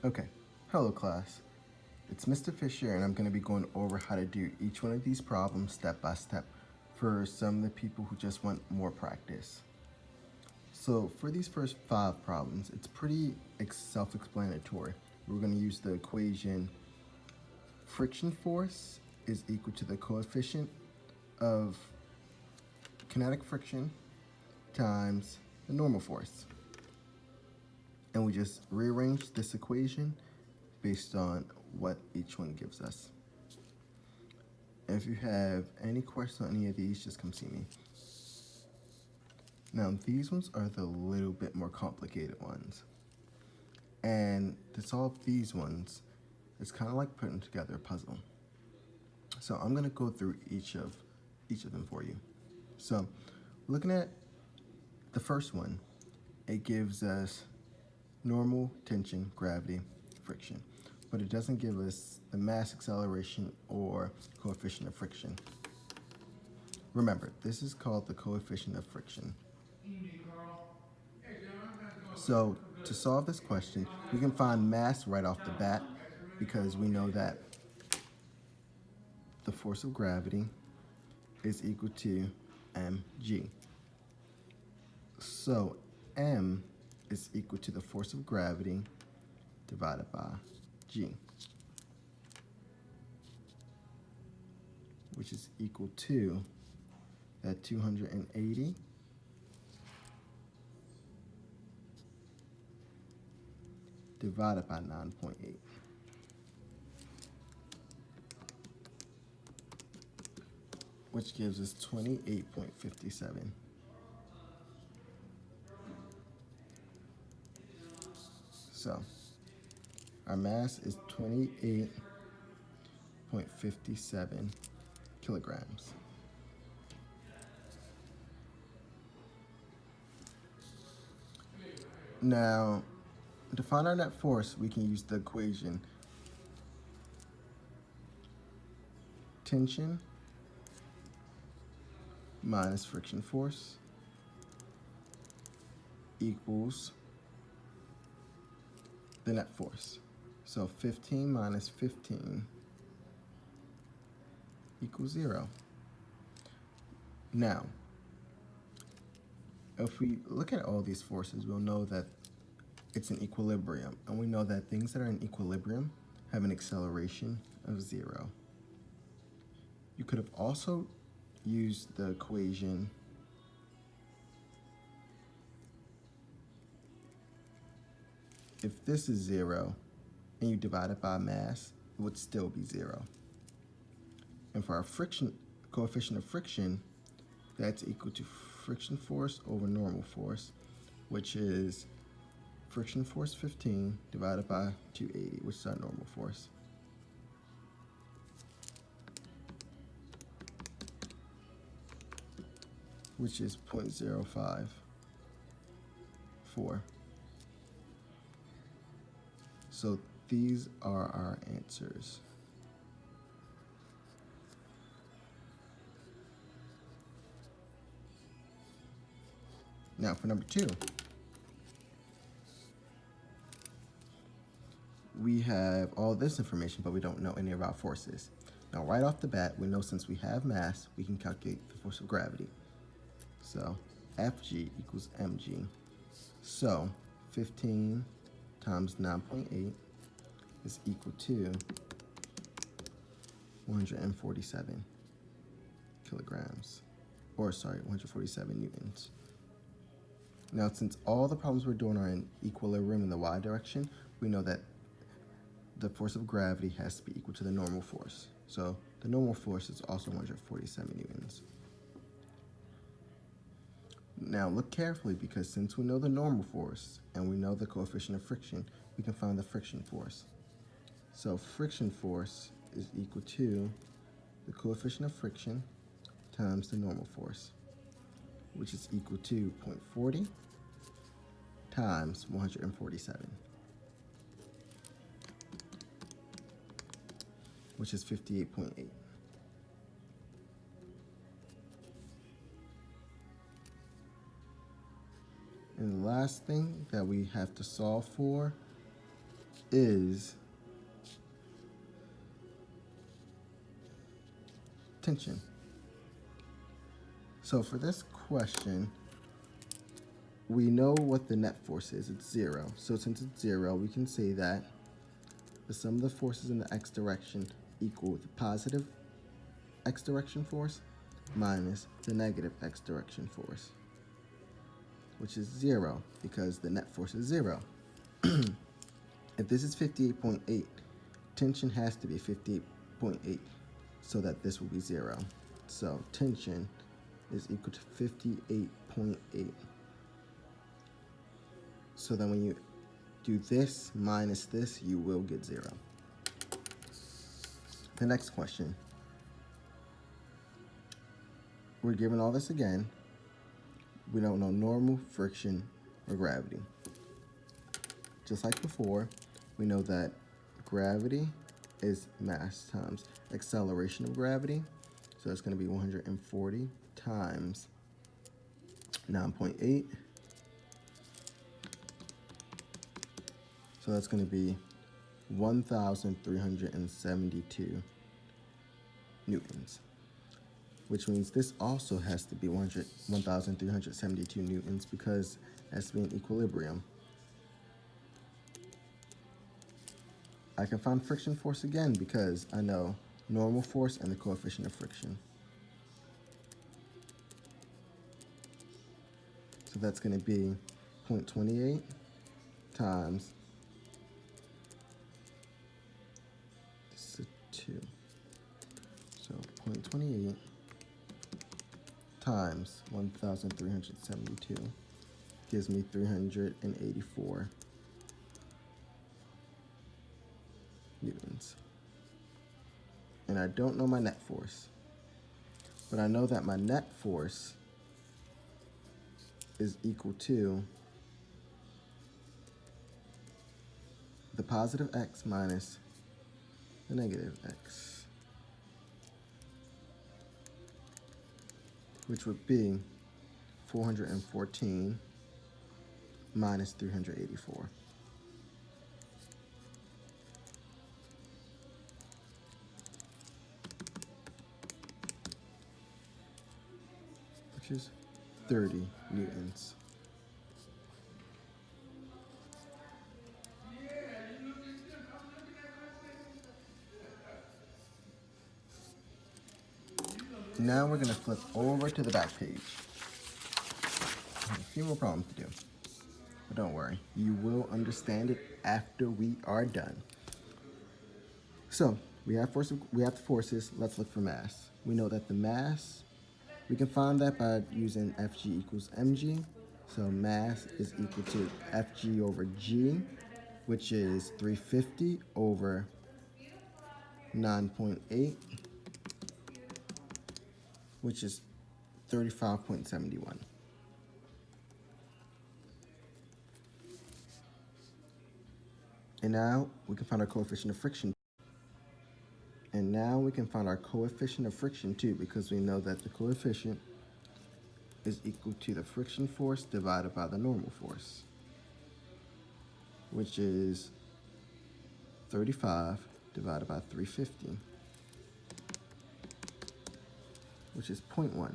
Okay, hello class. It's Mr. Fisher and I'm going to be going over how to do each one of these problems step by step for some of the people who just want more practice. So for these first 5 problems, it's pretty self-explanatory. We're going to use the equation friction force is equal to the coefficient of kinetic friction times the normal force. And we just rearrange this equation based on what each one gives us. If you have any questions on any of these, just come see me. Now, these ones are the little bit more complicated ones. And to solve these ones, it's kind of like putting together a puzzle. So I'm going to go through each of them for you. So looking at the first one, it gives us normal, tension, gravity, friction. But it doesn't give us the mass acceleration or coefficient of friction. Remember, this is called the coefficient of friction. So to solve this question, we can find mass right off the bat because we know that the force of gravity is equal to mg. So m is equal to the force of gravity divided by g, which is equal to that 280 divided by 9.8. Which gives us 28.57. So our mass is 28.57 kilograms. Now, to find our net force, we can use the equation tension minus friction force equals the net force. So 15 minus 15 equals 0. Now, if we look at all these forces, we'll know that it's an equilibrium. And we know that things that are in equilibrium have an acceleration of 0. You could have also used the equation if this is 0 and you divide it by mass, it would still be 0. And for our friction coefficient of friction, that's equal to friction force over normal force, which is friction force 15 divided by 280, which is our normal force. Which is 0.054. So these are our answers. Now for number 2, we have all this information, but we don't know any of our forces. Now right off the bat, we know since we have mass, we can calculate the force of gravity. So Fg equals mg. So 15 times 9.8 is equal to 147 kilograms, or sorry, 147 newtons. Now, since all the problems we're doing are in equilibrium in the y direction, we know that the force of gravity has to be equal to the normal force. So the normal force is also 147 newtons. Now look carefully, because since we know the normal force and we know the coefficient of friction, we can find the friction force. So friction force is equal to the coefficient of friction times the normal force, which is equal to 0.40 times 147, which is 58.8. And the last thing that we have to solve for is tension. So for this question, we know what the net force is. It's 0. So since it's 0, we can say that the sum of the forces in the x direction equal the positive x direction force minus the negative x direction force, which is 0 because the net force is 0. If this is 58.8, tension has to be 58.8 so that this will be 0. So tension is equal to 58.8. So then when you do this minus this, you will get 0. The next question. We're given all this again. We don't know normal, friction, or gravity. Just like before, we know that gravity is mass times acceleration of gravity. So that's going to be 140 times 9.8. So that's going to be 1,372 newtons, which means this also has to be 1,372 newtons because it has to be in equilibrium. I can find friction force again because I know normal force and the coefficient of friction. So that's going to be 0.28 times 2. So 0.28 times 1,372 gives me 384 newtons. And I don't know my net force, but I know that my net force is equal to the positive x minus the negative x, which would be 414 minus 384. Which is 30 newtons. Now we're going to flip over to the back page. A few more problems to do. But don't worry, you will understand it after we are done. So we have the forces. Let's look for mass. We know that the mass, we can find that by using Fg equals mg. So mass is equal to Fg over g, which is 350 over 9.8, which is 35.71. And now we can find our coefficient of friction. And now we can find our coefficient of friction too, because we know that the coefficient is equal to the friction force divided by the normal force, which is 35 divided by 350, which is 0.1.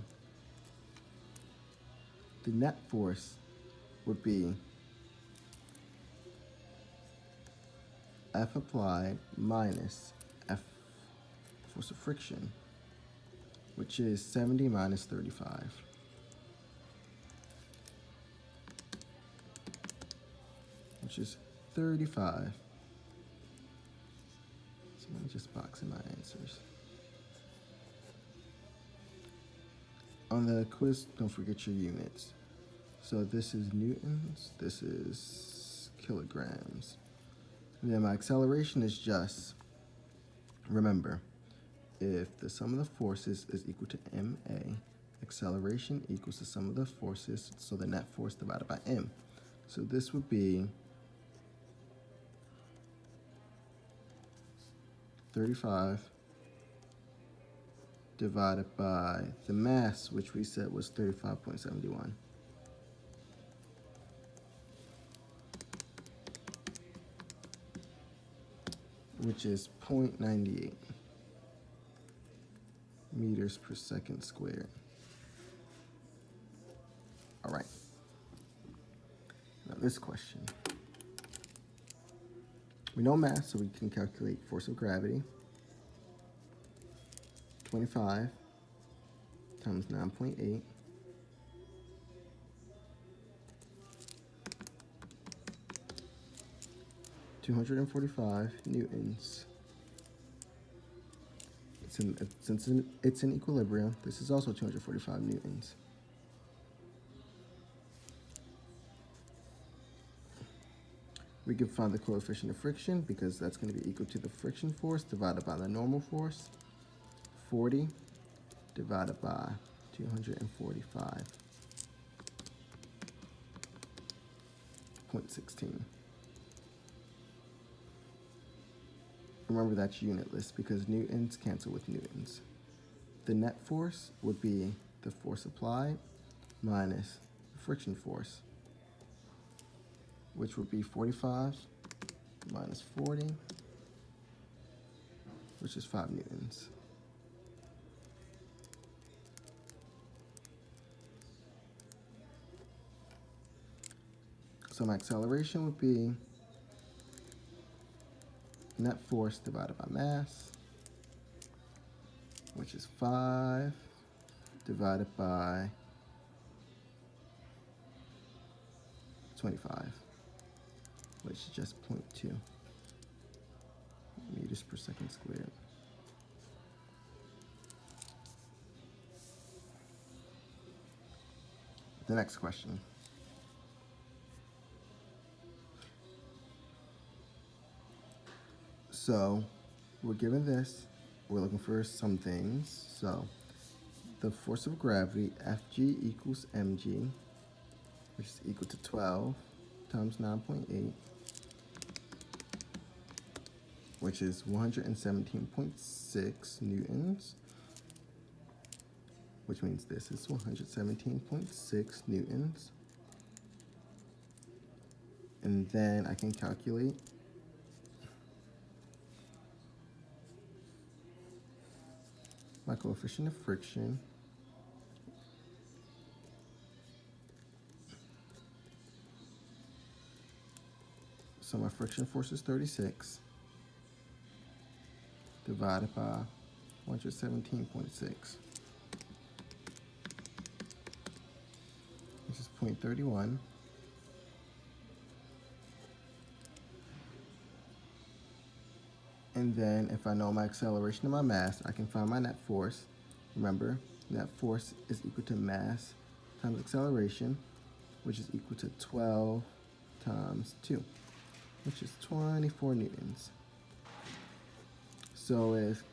The net force would be F applied minus F force of friction, which is 70 minus 35. Which is 35. So let me just box in my answers. On the quiz, don't forget your units. So this is newtons, this is kilograms. And then my acceleration is just, remember, if the sum of the forces is equal to ma, acceleration equals the sum of the forces, so the net force divided by m. So this would be 35 divided by the mass, which we said was 35.71. which is 0.98 meters per second squared. All right. Now this question. We know mass, so we can calculate force of gravity. 25 times 9.8 . 245 newtons. Since it's in equilibrium, this is also 245 newtons. We can find the coefficient of friction because that's going to be equal to the friction force divided by the normal force. 40 divided by 245.16. Remember that's unitless because newtons cancel with newtons. The net force would be the force applied minus the friction force, which would be 45 minus 40, which is 5 newtons. So my acceleration would be net force divided by mass, which is 5 divided by 25, which is just 0.2 meters per second squared. The next question. So we're given this, we're looking for some things. So the force of gravity, Fg equals mg, which is equal to 12 times 9.8, which is 117.6 newtons, which means this is 117.6 newtons. And then I can calculate my coefficient of friction, so my friction force is 36 divided by 117.6, which is 0.31. And then if I know my acceleration and my mass, I can find my net force. Remember, net force is equal to mass times acceleration, which is equal to 12 times 2, which is 24 newtons. So if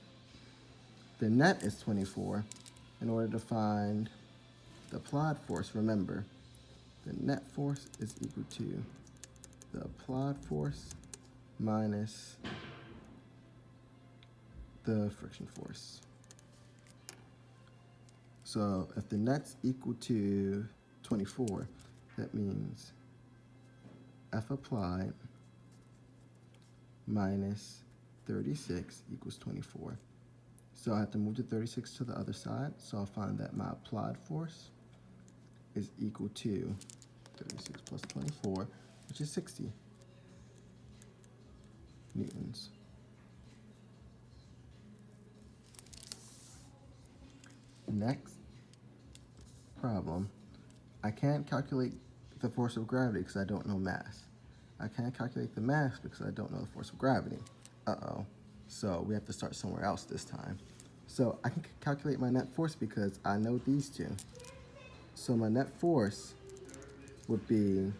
the net is 24, in order to find the applied force, remember, the net force is equal to the applied force minus the friction force. So if the net's equal to 24, that means F applied minus 36 equals 24. So I have to move the 36 to the other side. So I'll find that my applied force is equal to 36 plus 24, which is 60 newtons. Next problem, I can't calculate the force of gravity because I don't know mass. I can't calculate the mass because I don't know the force of gravity. Uh-oh. So we have to start somewhere else this time. So I can calculate my net force because I know these two. So my net force would be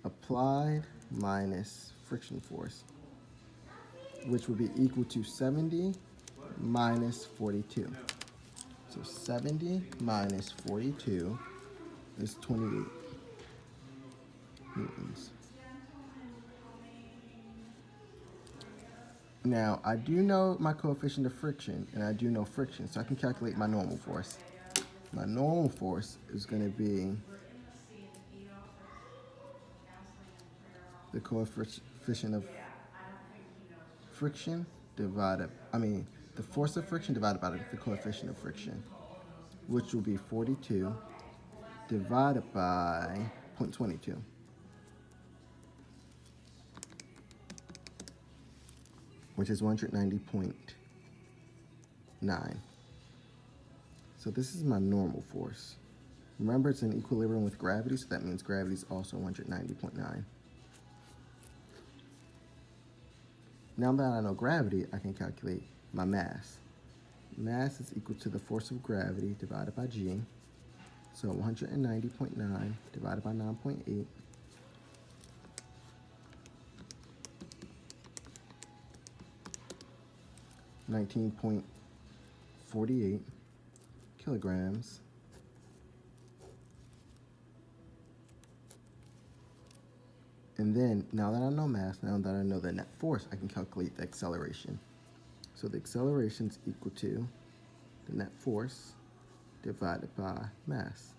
applied minus friction force, which would be equal to 70 minus 42. So 70 minus 42 is 28 newtons. Now, I do know my coefficient of friction, and I do know friction, so I can calculate my normal force. My normal force is going to be the coefficient of friction divided, the force of friction divided by the coefficient of friction, which will be 42 divided by 0.22. Which is 190.9. So this is my normal force. Remember, it's in equilibrium with gravity, so that means gravity is also 190.9. Now that I know gravity, I can calculate my mass. Mass is equal to the force of gravity divided by g. So 190.9 divided by 9.8. 19.48 kilograms. And then, now that I know mass, now that I know the net force, I can calculate the acceleration. So the acceleration is equal to the net force divided by mass,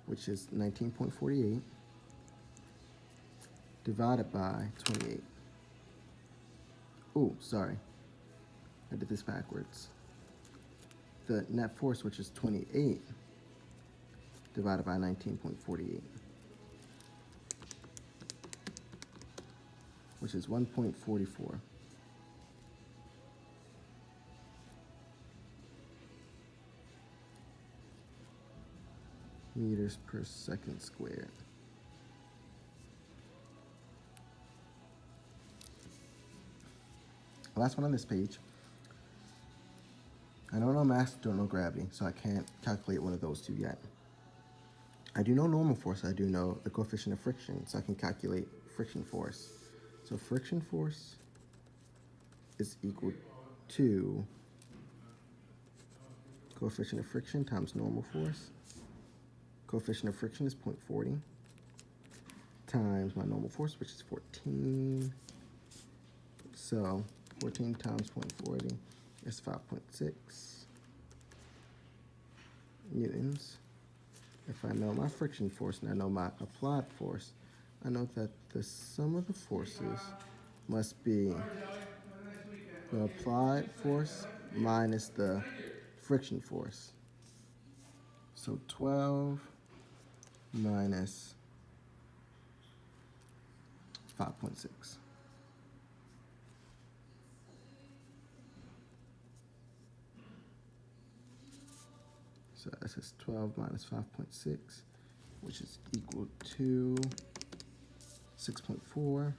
which is 19.48 divided by 28. Oh, sorry. I did this backwards. The net force, which is 28, divided by 19.48, which is 1.44. Meters per second squared. Last one on this page. I don't know mass, don't know gravity, so I can't calculate one of those two yet. I do know normal force, I do know the coefficient of friction, so I can calculate friction force. So friction force is equal to coefficient of friction times normal force. Coefficient of friction is 0.40 times my normal force, which is 14. So 14 times 0.40 is 5.6 newtons. If I know my friction force and I know my applied force, I know that the sum of the forces must be the applied force minus the friction force. So 12 minus 5.6. So this is 12 minus 5.6, which is equal to 6.4.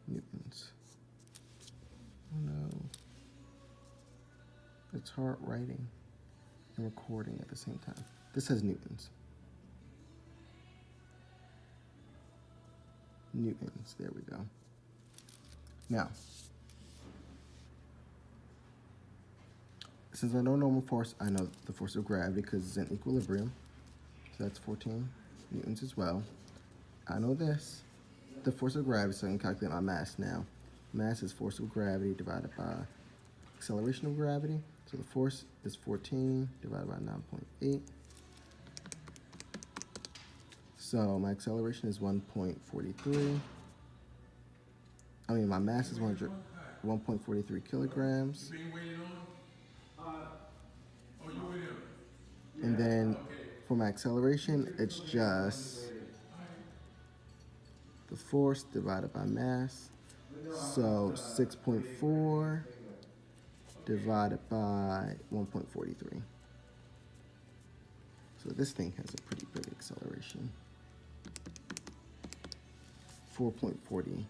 Newtons. Oh no. It's hard writing and recording at the same time. This says newtons. Newtons, there we go. Now, since I know normal force, I know the force of gravity because it's in equilibrium. So that's 14 newtons as well. I know this, the force of gravity, so I can calculate my mass now. Mass is force of gravity divided by acceleration of gravity. So the force is 14 divided by 9.8. So my acceleration is 1.43. My mass is 1.43 kilograms. And then for my acceleration, it's just the force divided by mass. So 6.4 divided by 1.43. So this thing has a pretty big acceleration. 4.48.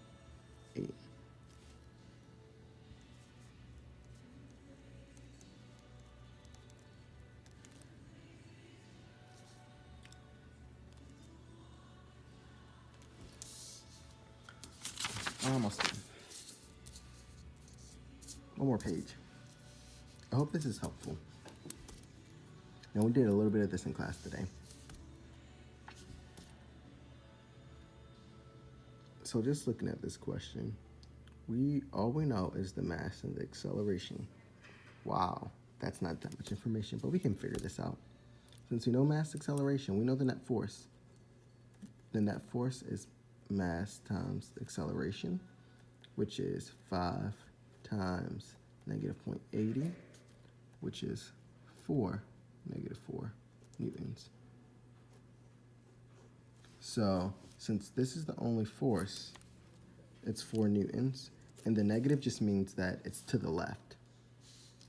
Almost done. One more page. I hope this is helpful. Now, we did a little bit of this in class today. So just looking at this question, all we know is the mass and the acceleration. Wow, that's not that much information, but we can figure this out. Since we know mass acceleration, we know the net force. The net force is mass times acceleration, which is 5 times negative 0.80, which is 4, negative 4 newtons. So since this is the only force, it's 4 newtons, and the negative just means that it's to the left.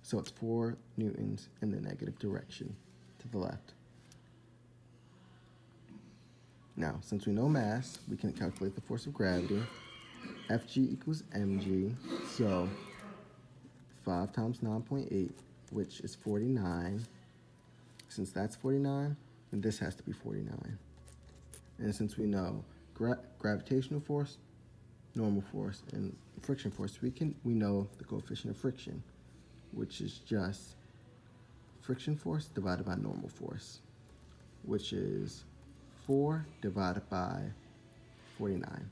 So it's 4 newtons in the negative direction, to the left. Now, since we know mass, we can calculate the force of gravity. Fg equals mg, so 5 times 9.8, which is 49. Since that's 49, then this has to be 49. And since we know gravitational force, normal force, and friction force, we know the coefficient of friction, which is just friction force divided by normal force, which is 4 divided by 49.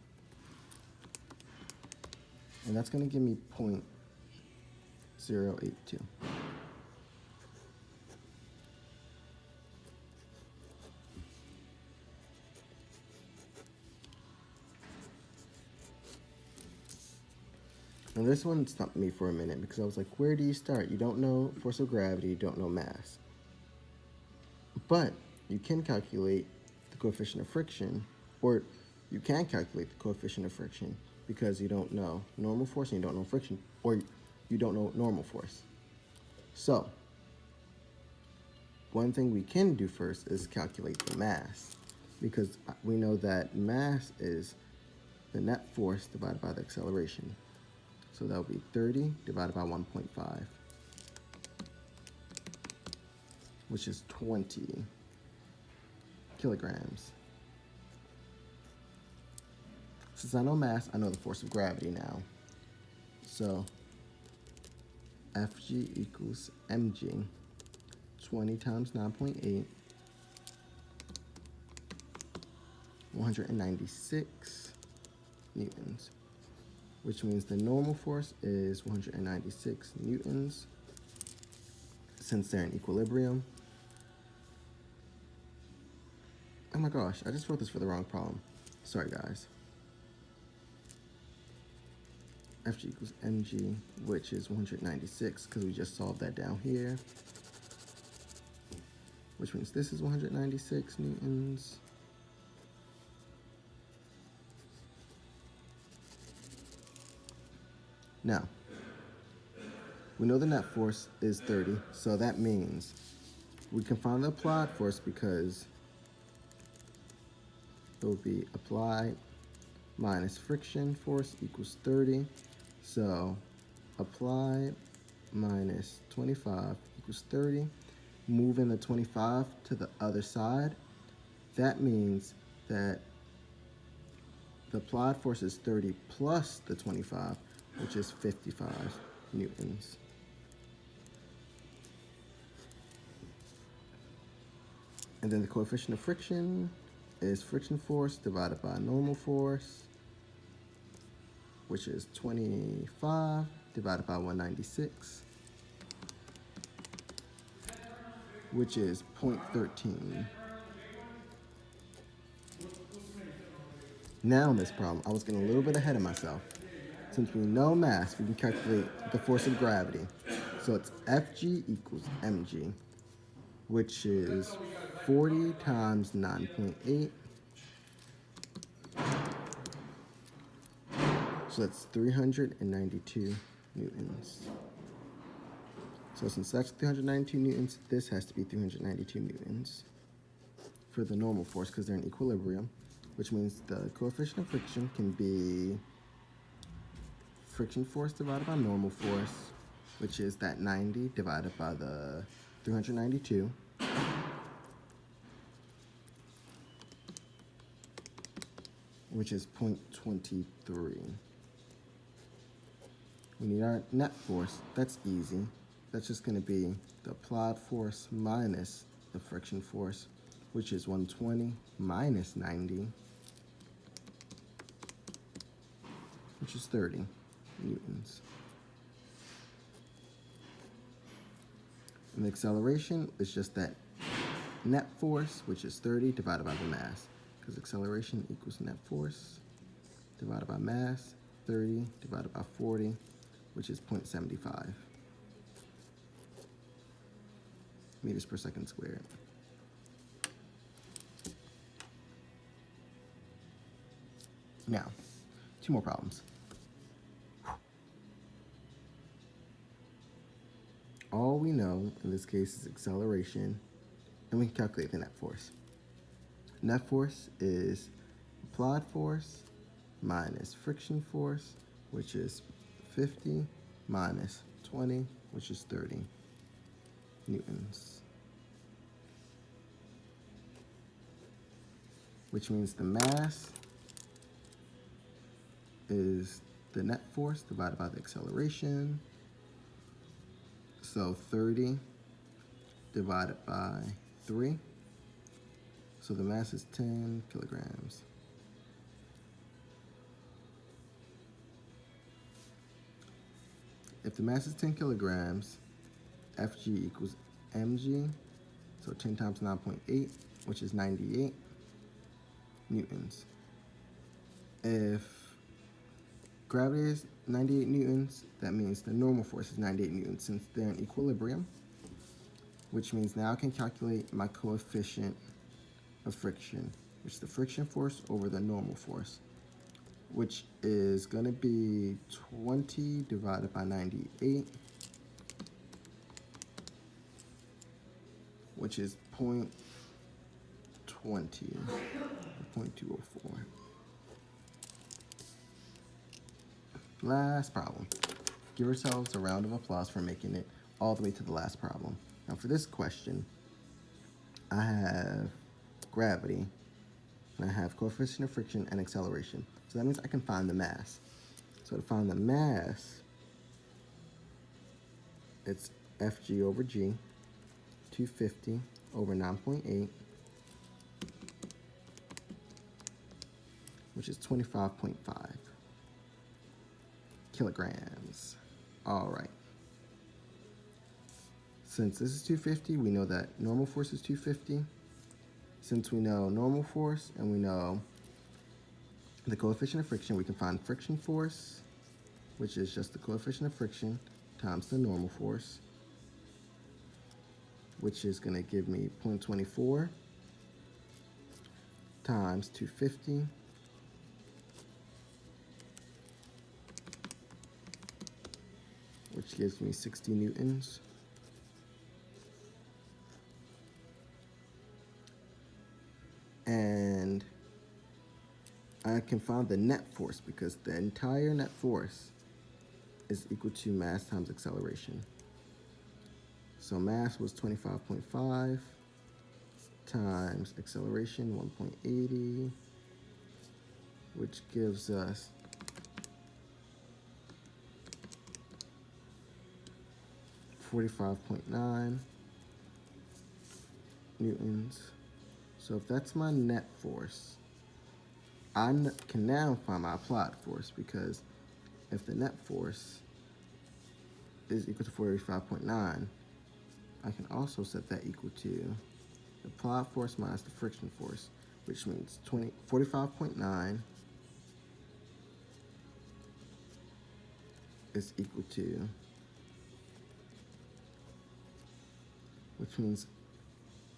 And that's going to give me 0.082. Now this one stumped me for a minute because I was like, where do you start? You don't know force of gravity, you don't know mass. But you can calculate the coefficient of friction, or you can calculate the coefficient of friction because you don't know normal force and you don't know friction, or you don't know normal force. So one thing we can do first is calculate the mass, because we know that mass is the net force divided by the acceleration. So that would be 30 divided by 1.5, which is 20 kilograms. Since I know mass, I know the force of gravity now. So Fg equals mg, 20 times 9.8, 196 newtons, which means the normal force is 196 newtons, since they're in equilibrium. Oh my gosh, I just wrote this for the wrong problem. Sorry, guys. Fg equals mg, which is 196, because we just solved that down here, which means this is 196 newtons. Now, we know the net force is 30, so that means we can find the applied force, because it will be applied minus friction force equals 30. So applied minus 25 equals 30. Moving the 25 to the other side, that means that the applied force is 30 plus the 25, which is 55 newtons. And then the coefficient of friction is friction force divided by normal force, which is 25 divided by 196, which is 0.13. Now in this problem, I was getting a little bit ahead of myself. Since we know mass, we can calculate the force of gravity. So it's Fg equals mg, which is 40 times 9.8. So that's 392 newtons. So since that's 392 newtons, this has to be 392 newtons for the normal force, because they're in equilibrium, which means the coefficient of friction can be friction force divided by normal force, which is that 90 divided by the 392. Which is 0.23. We need our net force. That's easy. That's just going to be the applied force minus the friction force, which is 120 minus 90, which is 30 newtons. And the acceleration is just that net force, which is 30, divided by the mass. Because acceleration equals net force divided by mass, 30 divided by 40, which is 0.75 meters per second squared. Now, two more problems. All we know in this case is acceleration, and we can calculate the net force. Net force is applied force minus friction force, which is 50 minus 20, which is 30 newtons. Which means the mass is the net force divided by the acceleration. So 30 divided by 3. So the mass is 10 kilograms. If the mass is 10 kilograms, Fg equals mg, so 10 times 9.8, which is 98 newtons. If gravity is 98 newtons, that means the normal force is 98 newtons since they're in equilibrium, which means now I can calculate my coefficient of friction, which is the friction force over the normal force, which is going to be 20 divided by 98, which is 0.20, 0.204. Last problem. Give yourselves a round of applause for making it all the way to the last problem. Now for this question, I have gravity, and I have coefficient of friction and acceleration. So that means I can find the mass. So to find the mass, it's Fg over G, 250 over 9.8, which is 25.5 kilograms. All right. Since this is 250, we know that normal force is 250. Since we know normal force and we know the coefficient of friction, we can find friction force, which is just the coefficient of friction times the normal force, which is going to give me 0.24 times 250 which gives me 60 newtons. And I can find the net force because the entire net force is equal to mass times acceleration. So mass was 25.5 times acceleration 1.80, which gives us 45.9 newtons. So if that's my net force, I can now find my applied force, because if the net force is equal to 45.9, I can also set that equal to the applied force minus the friction force, which means 45.9 is equal to, which means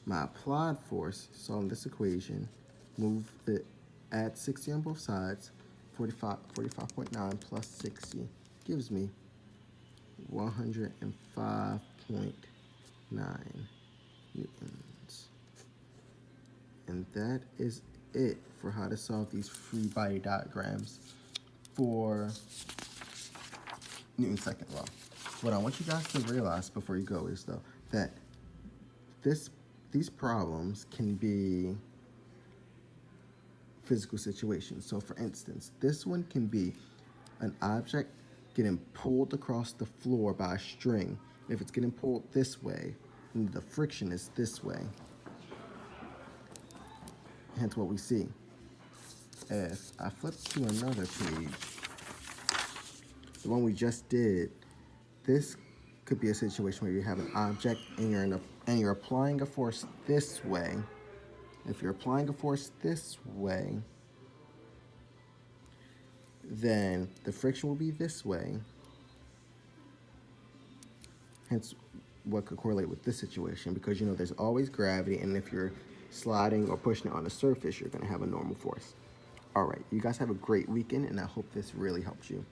my applied force, so in this equation, add 60 on both sides, 45.9 plus 60 gives me 105.9 newtons. And that is it for how to solve these free body diagrams for Newton's second law. What I want you guys to realize before you go is, though, that these problems can be physical situations. So for instance, this one can be an object getting pulled across the floor by a string. If it's getting pulled this way, then the friction is this way. Hence what we see. If I flip to another page, the one we just did, this could be a situation where you have an object and you're in a and you're applying a force this way, if you're applying a force this way, then the friction will be this way. Hence, what could correlate with this situation, because you know there's always gravity, and if you're sliding or pushing it on a surface, you're going to have a normal force. All right, you guys have a great weekend, and I hope this really helps you.